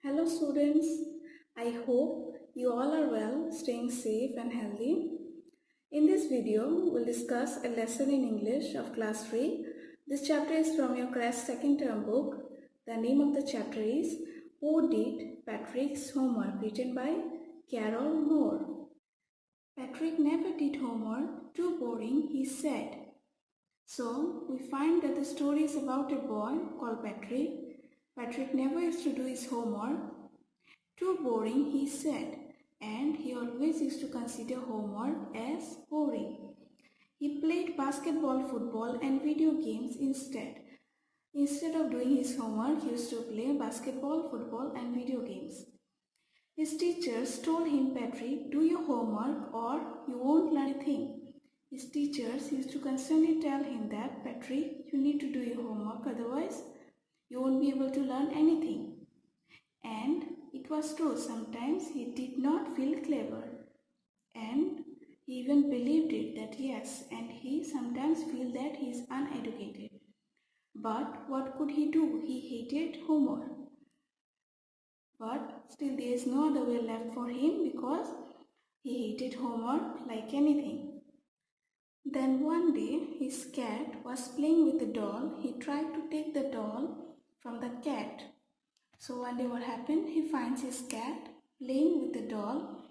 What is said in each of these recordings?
Hello students, I hope you all are well, staying safe and healthy. In this video, we'll discuss a lesson in English of class 3. This chapter is from your class 2nd term book. The name of the chapter is Who Did Patrick's Homework, written by Carol Moore. Patrick never did homework, too boring, he said. So, we find that the story is about a boy called Patrick. Patrick never used to do his homework. Too boring, he said, and he always used to consider homework as boring. He played basketball, football and video games instead. Instead of doing his homework, he used to play basketball, football and video games. His teachers told him, Patrick, do your homework or you won't learn a thing. His teachers used to constantly tell him that, Patrick, you need to do your homework, otherwise you won't be able to learn anything. And it was true, sometimes he did not feel clever. And he even believed it that yes, and he sometimes feel that he is uneducated. But what could he do? He hated homework. But still there is no other way left for him because he hated homework like anything. Then one day his cat was playing with the doll. He tried to take the doll from the cat. So one day what happened? He finds his cat playing with the doll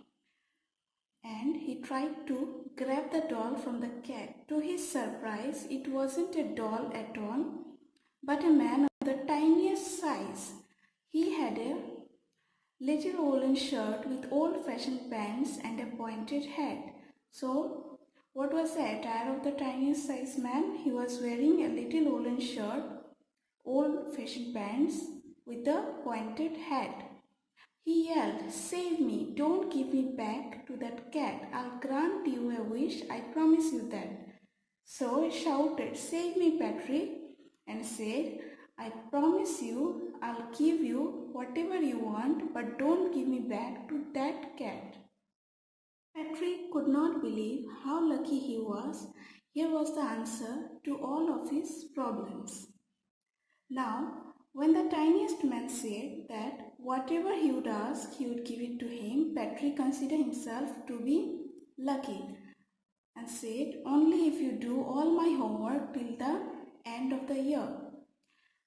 and he tried to grab the doll from the cat. To his surprise, it wasn't a doll at all, but a man of the tiniest size. He had a little woolen shirt with old-fashioned pants and a pointed hat. So, what was the attire of the tiniest size man? He was wearing a little woolen shirt, old-fashioned pants with a pointed hat. He yelled, save me, don't give me back to that cat. I'll grant you a wish, I promise you that. So he shouted, save me, Patrick, and said, I promise you, I'll give you whatever you want, but don't give me back to that cat. Patrick could not believe how lucky he was. Here was the answer to all of his problems. Now, when the tiniest man said that whatever he would ask, he would give it to him, Patrick considered himself to be lucky and said, only if you do all my homework till the end of the year.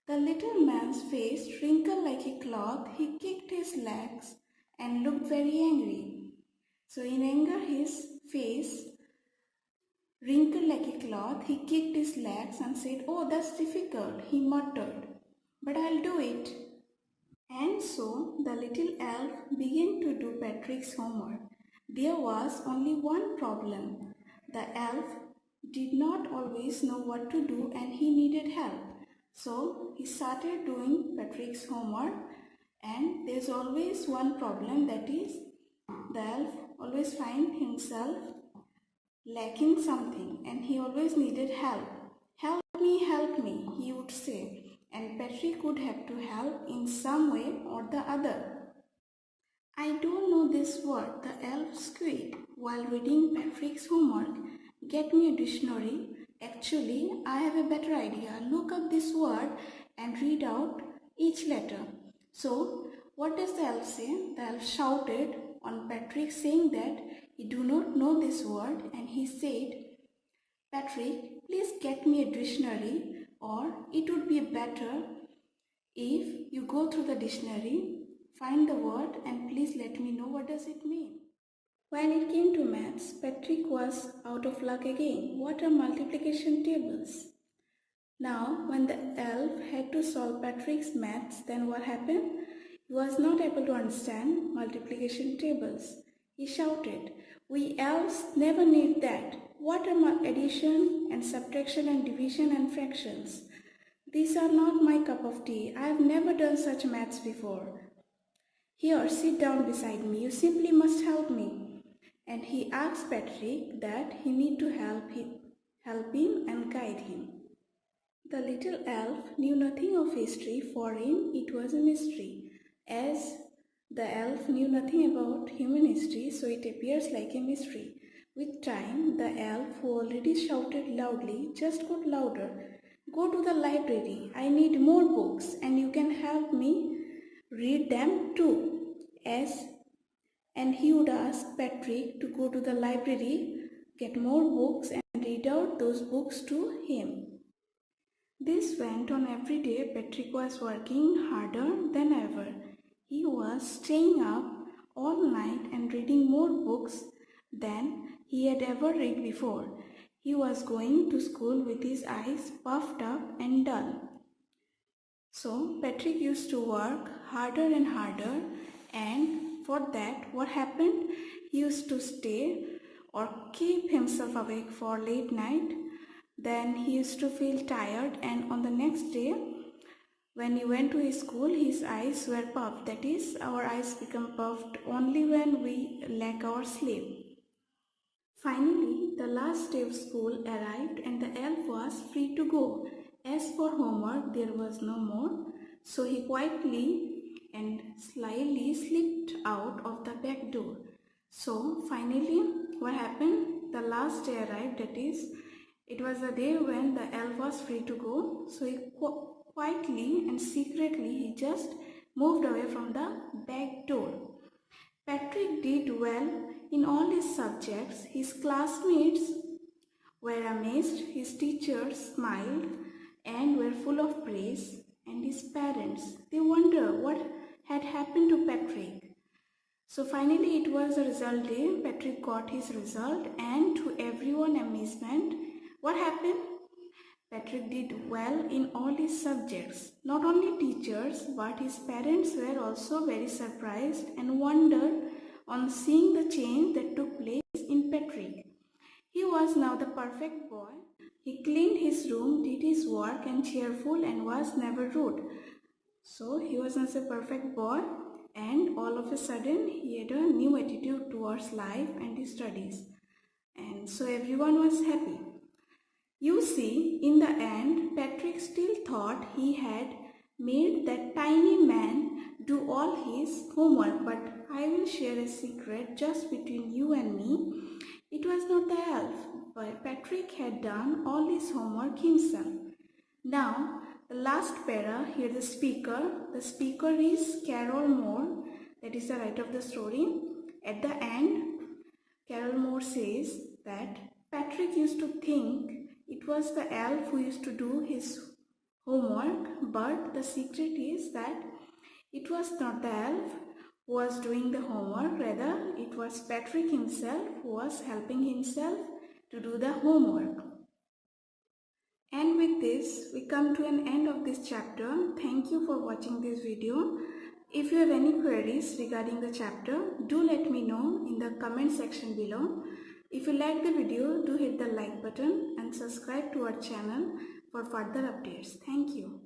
The little man's face wrinkled like a cloth. He kicked his legs and looked very angry. So in anger, his face wrinkled like a cloth. He kicked his legs and said, oh, that's difficult, he muttered, but I'll do it. And so the little elf began to do Patrick's homework. There was only one problem. The elf did not always know what to do and he needed help. So he started doing Patrick's homework, and there's always one problem, that is the elf always finds himself lacking something and he always needed help. Help me, he would say, and Patrick would have to help in some way or the other. I don't know this word, the elf squeaked while reading Patrick's homework. Get me a dictionary. Actually, I have a better idea. Look up this word and read out each letter. So, what does the elf say? The elf shouted on Patrick, saying that he do not know this word, and he said, Patrick, please get me a dictionary, or it would be better if you go through the dictionary, find the word and please let me know what does it mean. When it came to maths, Patrick was out of luck again. What are multiplication tables? Now, when the elf had to solve Patrick's maths, then what happened? He was not able to understand multiplication tables. He shouted, we elves never need that. What are addition and subtraction and division and fractions? These are not my cup of tea. I have never done such maths before. Here, sit down beside me. You simply must help me. And he asked Patrick that he need to help him and guide him. The little elf knew nothing of history. For him, it was a mystery. As the elf knew nothing about human history, so it appears like a mystery. With time, the elf, who already shouted loudly, just got louder. Go to the library. I need more books and you can help me read them too. And he would ask Patrick to go to the library, get more books and read out those books to him. This went on every day. Patrick was working harder than ever. He was staying up all night and reading more books than he had ever read before. He was going to school with his eyes puffed up and dull. So Patrick used to work harder and harder, and for that what happened? He used to stay or keep himself awake for late night. Then he used to feel tired, and on the next day when he went to his school, his eyes were puffed. That is, our eyes become puffed only when we lack our sleep. Finally, the last day of school arrived and the elf was free to go. As for homework, there was no more, so he quietly and slyly slipped out of the back door. So finally, what happened? The last day arrived, that is, it was the day when the elf was free to go, so he quietly and secretly he just moved away from the back door. Patrick did well in all his subjects. His classmates were amazed, his teachers smiled and were full of praise, and his parents, they wondered what had happened to Patrick. So finally it was the result day. Patrick got his result, and to everyone's amazement, what happened? Patrick did well in all his subjects. Not only teachers, but his parents were also very surprised and wondered on seeing the change that took place in Patrick. He was now the perfect boy. He cleaned his room, did his work and cheerful, and was never rude. So he was not a perfect boy, and all of a sudden he had a new attitude towards life and his studies. And so everyone was happy. You see, in the end, Patrick still thought he had made that tiny man do all his homework, but I will share a secret just between you and me. It was not the elf, but Patrick had done all his homework himself. Now, the last para, here the speaker. The speaker is Carol Moore, that is the writer of the story. At the end, Carol Moore says that Patrick used to think it was the elf who used to do his homework, but the secret is that it was not the elf who was doing the homework, rather it was Patrick himself who was helping himself to do the homework. And with this, we come to an end of this chapter. Thank you for watching this video. If you have any queries regarding the chapter, do let me know in the comment section below. If you like the video, do hit the like button and subscribe to our channel for further updates. Thank you.